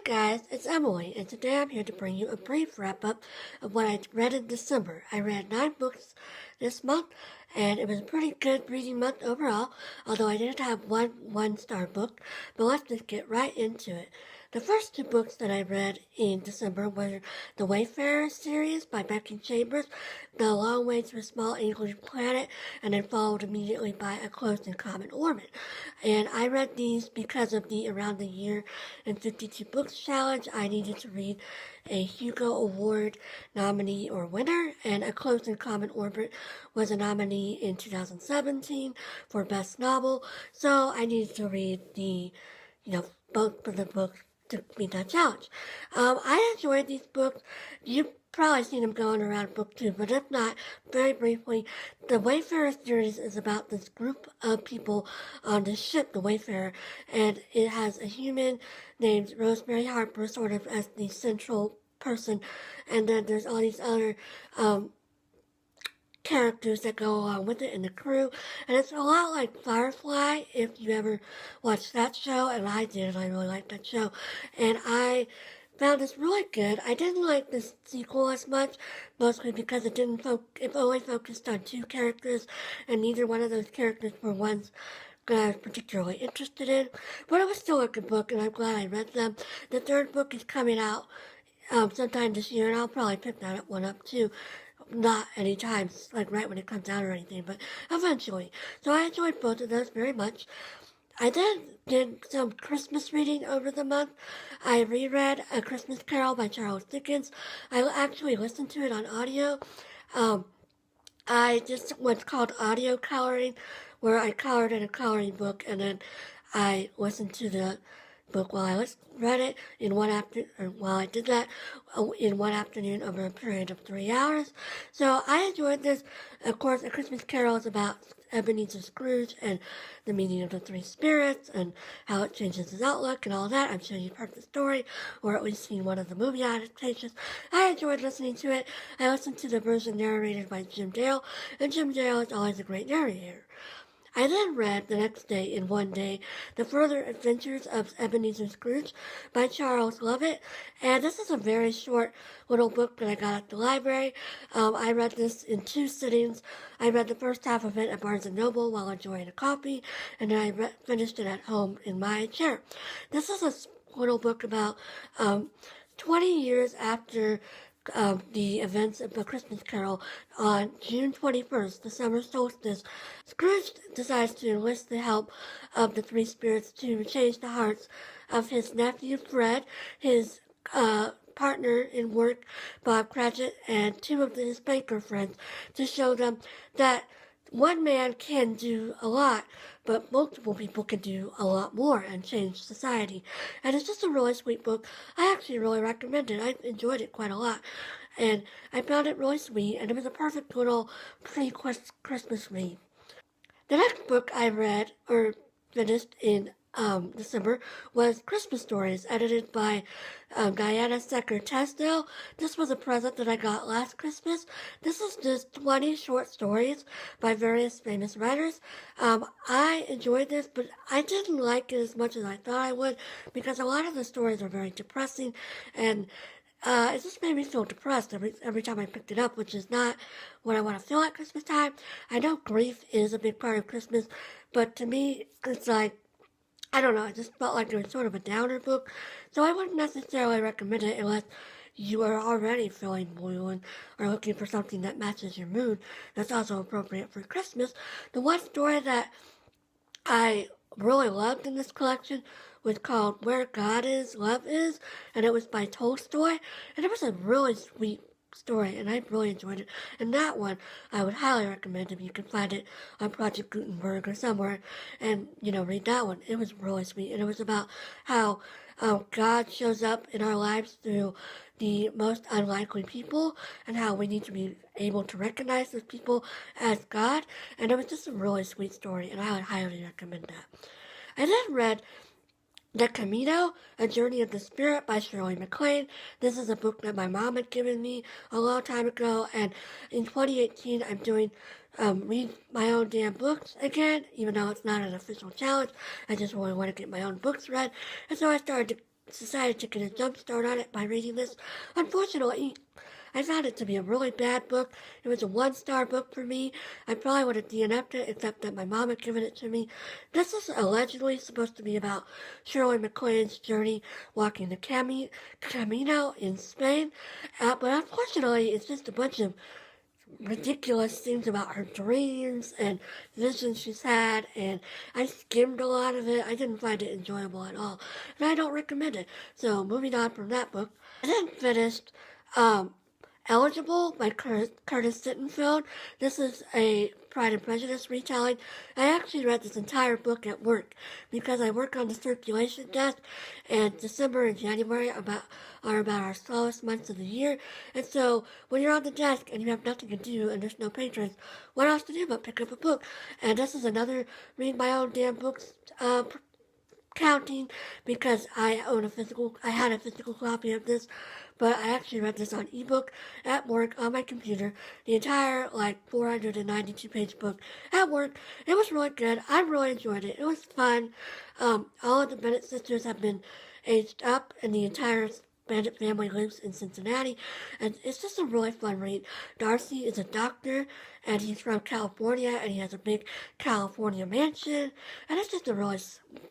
guys, it's Emily, and today I'm here to bring you a brief wrap-up of what I read in December. I read 9 books this month, and it was a pretty good reading month overall, although I didn't have one-star book, but let's just get right into it. The first 2 books that I read in December were the Wayfarer series by Becky, The Long Way to a Small English Planet, and then followed immediately by A Close and Common Orbit. And I read these because of the Around the Year in 52 Books challenge. I needed to read a Hugo Award nominee or winner, and A Close and Common Orbit was a nominee in 2017 for Best Novel, so I needed to read both of the books to meet that challenge. I enjoyed these books. You've probably seen them going around book 2, but if not, very briefly, the Wayfarer series is about this group of people on this ship, the Wayfarer, and it has a human named Rosemary Harper sort of as the central person, and then there's all these other characters that go along with it in the crew, and it's a lot like Firefly, if you ever watched that show, and I did, I really liked that show, and I found this really good. I didn't like this sequel as much, mostly because it only focused on 2 characters, and neither one of those characters were ones that I was particularly interested in, but it was still a good book, and I'm glad I read them. The 3rd book is coming out sometime this year, and I'll probably pick that one up too. Not anytime, like right when it comes out or anything, but eventually. So I enjoyed both of those very much. I then did some Christmas reading over the month. I reread A Christmas Carol by Charles Dickens. I actually listened to it on audio. I did what's called audio coloring, where I colored in a coloring book, and then I listened to the book while I read it while I did that in one afternoon over a period of 3 hours. So I enjoyed this. Of course, A Christmas Carol is about Ebenezer Scrooge and the meaning of the 3 spirits and how it changes his outlook and all that. I'm sure you've heard the story or at least seen one of the movie adaptations. I enjoyed listening to it. I listened to the version narrated by Jim Dale, and Jim Dale is always a great narrator. I then read the next day, in one day, The Further Adventures of Ebenezer Scrooge by Charles Lovett, and this is a very short little book that I got at the library. I read this in 2 sittings. I read the first half of it at Barnes & Noble while enjoying a coffee, and then I finished it at home in my chair. This is a little book about 20 years after the events of A Christmas Carol on June 21st, the summer solstice. Scrooge decides to enlist the help of the 3 spirits to change the hearts of his nephew Fred, his partner in work Bob Cratchit, and 2 of his banker friends, to show them that one man can do a lot, but multiple people can do a lot more and change society. And it's just a really sweet book. I actually really recommend it. I enjoyed it quite a lot. And I found it really sweet, and it was a perfect little pre-Christmas read. The next book I read, or finished in December, was Christmas Stories, edited by Diana Secker Tesdell. This was a present that I got last Christmas. This is just 20 short stories by various famous writers. I enjoyed this, but I didn't like it as much as I thought I would, because a lot of the stories are very depressing, and it just made me feel depressed every time I picked it up, which is not what I want to feel at Christmas time. I know grief is a big part of Christmas, but to me, it's like, I don't know, I just felt like it was sort of a downer book, so I wouldn't necessarily recommend it unless you are already feeling blue and are looking for something that matches your mood that's also appropriate for Christmas. The one story that I really loved in this collection was called Where God Is, Love Is, and it was by Tolstoy, and it was a really sweet story, and I really enjoyed it. And that one I would highly recommend if you can find it on Project Gutenberg or somewhere, and read that one. It was really sweet, and it was about how God shows up in our lives through the most unlikely people, and how we need to be able to recognize those people as God. And it was just a really sweet story, and I would highly recommend that. I then read The Camino, A Journey of the Spirit by Shirley MacLaine. This is a book that my mom had given me a long time ago, and in 2018 I'm doing read my own damn books again, even though it's not an official challenge. I just really want to get my own books read, and so I started to decided to get a jump start on it by reading this. Unfortunately, I found it to be a really bad book. It was a 1-star book for me. I probably would have DNF'd it, except that my mom had given it to me. This is allegedly supposed to be about Shirley MacLaine's journey walking the Camino in Spain. But unfortunately, it's just a bunch of ridiculous things about her dreams and visions she's had, and I skimmed a lot of it. I didn't find it enjoyable at all, and I don't recommend it. So moving on from that book, I then finished Eligible by Curtis Sittenfeld. This is a Pride and Prejudice retelling. I actually read this entire book at work because I work on the circulation desk, and December and January are about our slowest months of the year. And so when you're on the desk and you have nothing to do and there's no patrons, what else to do but pick up a book? And this is another read my own damn books counting, because I had a physical copy of this, but I actually read this on ebook at work on my computer, the entire 492-page book at work. It was really good. I really enjoyed it. It was fun. All of the Bennett sisters have been aged up, and the entire Bandit family lives in Cincinnati, and it's just a really fun read. Darcy is a doctor, and he's from California, and he has a big California mansion, and it's just a really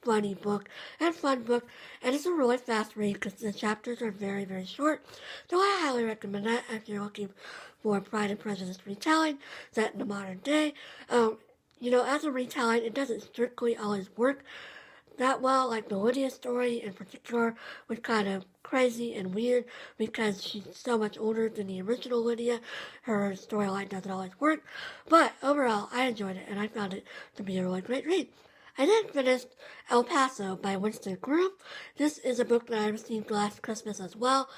funny book and fun book, and it's a really fast read because the chapters are very, very short. So I highly recommend that if you're looking for a Pride and Prejudice retelling set in the modern day. As a retelling, it doesn't strictly always work that well. Like the Lydia story in particular was kind of crazy and weird because she's so much older than the original Lydia. Her storyline doesn't always work, but overall I enjoyed it and I found it to be a really great read. I then finished El Paso by Winston Groom. This is a book that I received last Christmas as well.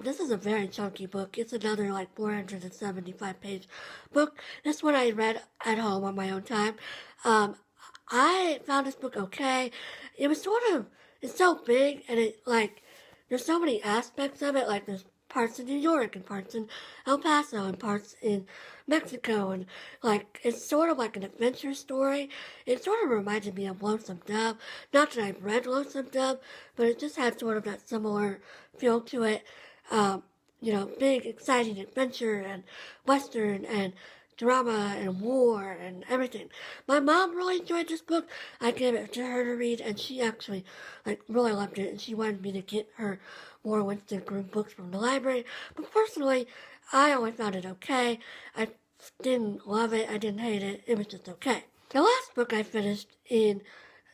This is a very chunky book. It's another 475-page book. This one I read at home on my own time. I found this book okay. It was it's so big, and there's so many aspects of it. There's parts in New York, and parts in El Paso, and parts in Mexico, and it's sort of like an adventure story. It sort of reminded me of Lonesome Dove. Not that I've read Lonesome Dove, but it just had sort of that similar feel to it. Big, exciting adventure, and Western, and drama and war and everything. My mom really enjoyed this book. I gave it to her to read, and she actually really loved it, and she wanted me to get her more Winston Groom books from the library. But personally, I only found it okay. I didn't love it. I didn't hate it. It was just okay. The last book I finished in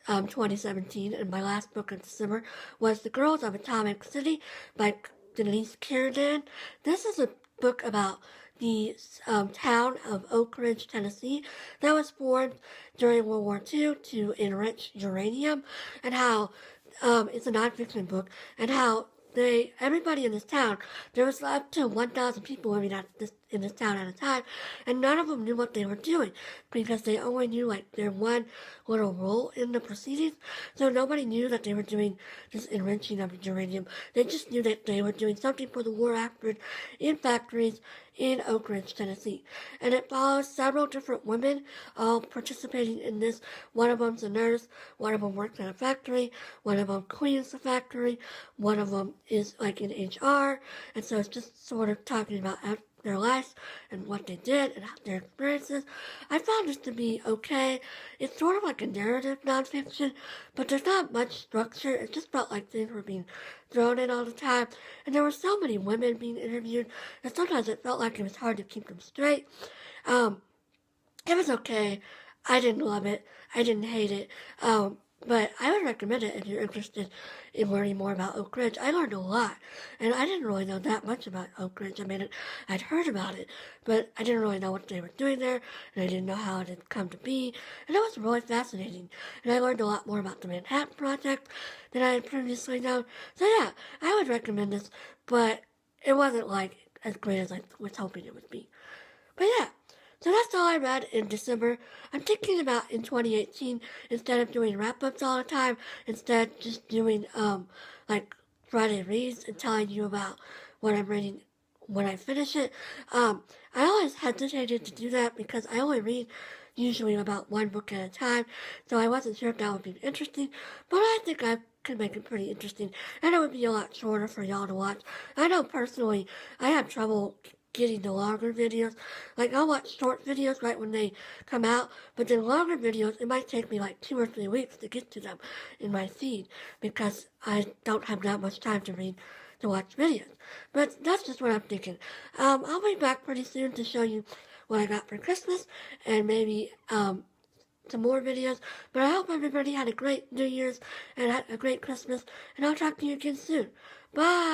2017, and my last book in December, was The Girls of Atomic City by Denise Kiernan. This is a book about the town of Oak Ridge, Tennessee, that was formed during World War II to enrich uranium, and how it's a nonfiction book, and how everybody in this town, there was up to 1,000 people living in this town at a time, and none of them knew what they were doing, because they only knew their one little role in the proceedings, so nobody knew that they were doing this enriching of uranium. They just knew that they were doing something for the war effort in factories in Oak Ridge, Tennessee. And it follows several different women all participating in this. One of them's a nurse, one of them works at a factory, one of them cleans the factory, one of them is in HR, and so it's just sort of talking about their lives and what they did and their experiences. I found this to be okay. It's sort of like a narrative nonfiction, but there's not much structure. It just felt like things were being thrown in all the time, and there were so many women being interviewed that sometimes it felt like it was hard to keep them straight. It was okay. I didn't love it. I didn't hate it. But I would recommend it if you're interested in learning more about Oak Ridge. I learned a lot, and I didn't really know that much about Oak Ridge. I'd heard about it, but I didn't really know what they were doing there, and I didn't know how it had come to be, and it was really fascinating. And I learned a lot more about the Manhattan Project than I had previously known. So yeah, I would recommend this, but it wasn't as great as I was hoping it would be. But yeah. So that's all I read in December. I'm thinking about in 2018, instead of doing wrap-ups all the time, instead just doing Friday reads and telling you about what I'm reading when I finish it. I always hesitated to do that because I only read usually about one book at a time, so I wasn't sure if that would be interesting, but I think I've could make it pretty interesting, and it would be a lot shorter for y'all to watch. I know personally, I have trouble getting the longer videos. Like, I'll watch short videos right when they come out, but then longer videos, it might take me like 2 or 3 weeks to get to them in my feed, because I don't have that much time to watch videos. But that's just what I'm thinking. I'll be back pretty soon to show you what I got for Christmas, and maybe, some more videos. But I hope everybody had a great New Year's and had a great Christmas, and I'll talk to you again soon. Bye!